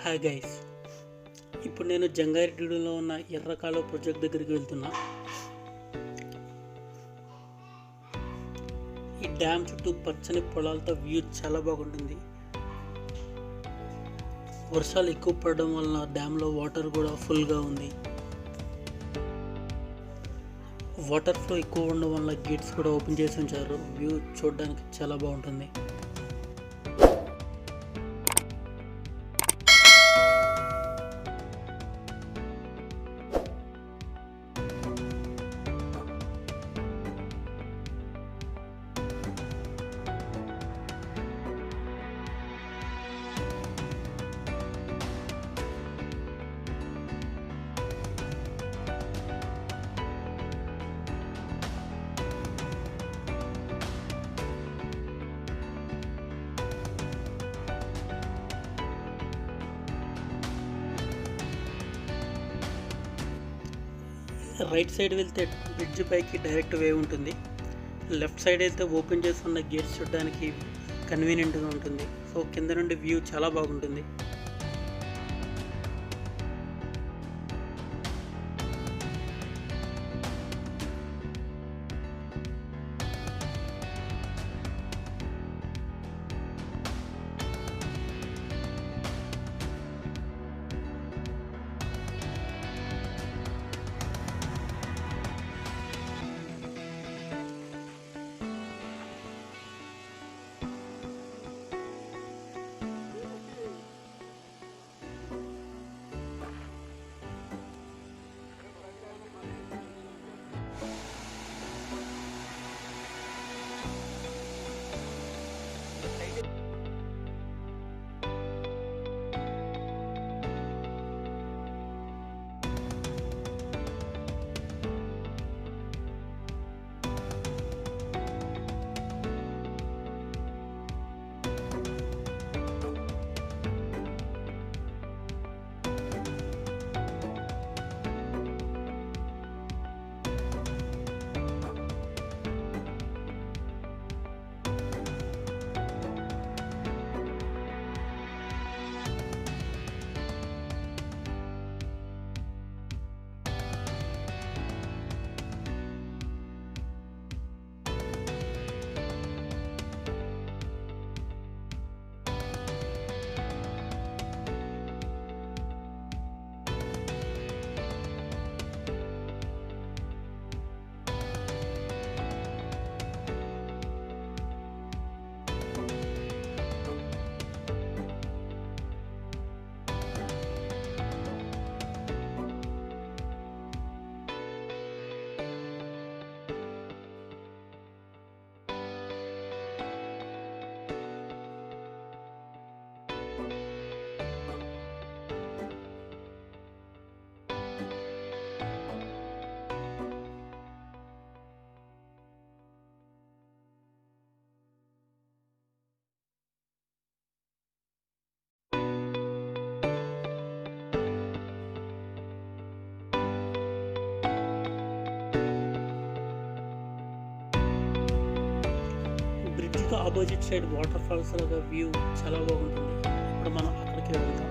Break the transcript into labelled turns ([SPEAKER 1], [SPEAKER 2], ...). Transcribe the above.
[SPEAKER 1] Hi guys, ఇప్పుడు నేను జంగారెడ్డిగూడెంలో ఉన్న ఎర్ర కాలువ ప్రాజెక్ట్ దగ్గరికి వెళ్తున్నా. ఈ డ్యామ్ చుట్టూ పచ్చని పొలాలతో వ్యూ చాలా బాగుంటుంది. వర్షాలు ఎక్కువ పడడం వలన డ్యామ్లో వాటర్ కూడా ఫుల్గా ఉంది. వాటర్ ఫ్లో ఎక్కువ ఉండడం వల్ల గేట్స్ కూడా ఓపెన్ చేసి ఉంచారు. వ్యూ చూడడానికి చాలా బాగుంటుంది. రైట్ సైడ్ వెళ్తే బ్రిడ్జ్ పైకి డైరెక్ట్ వే ఉంటుంది. లెఫ్ట్ సైడ్ అయితే ఓపెన్ చేసి ఉన్న గేట్స్ చూడడానికి కన్వీనియంట్గా ఉంటుంది. సో కింద నుండి వ్యూ చాలా బాగుంటుంది. బ్రిడ్జ్కి ఆపోజిట్ సైడ్ వాటర్ ఫాల్స్ లాగా వ్యూ చాలా బాగుంటుంది. ఇప్పుడు మనం అక్కడికి వెళ్తాం.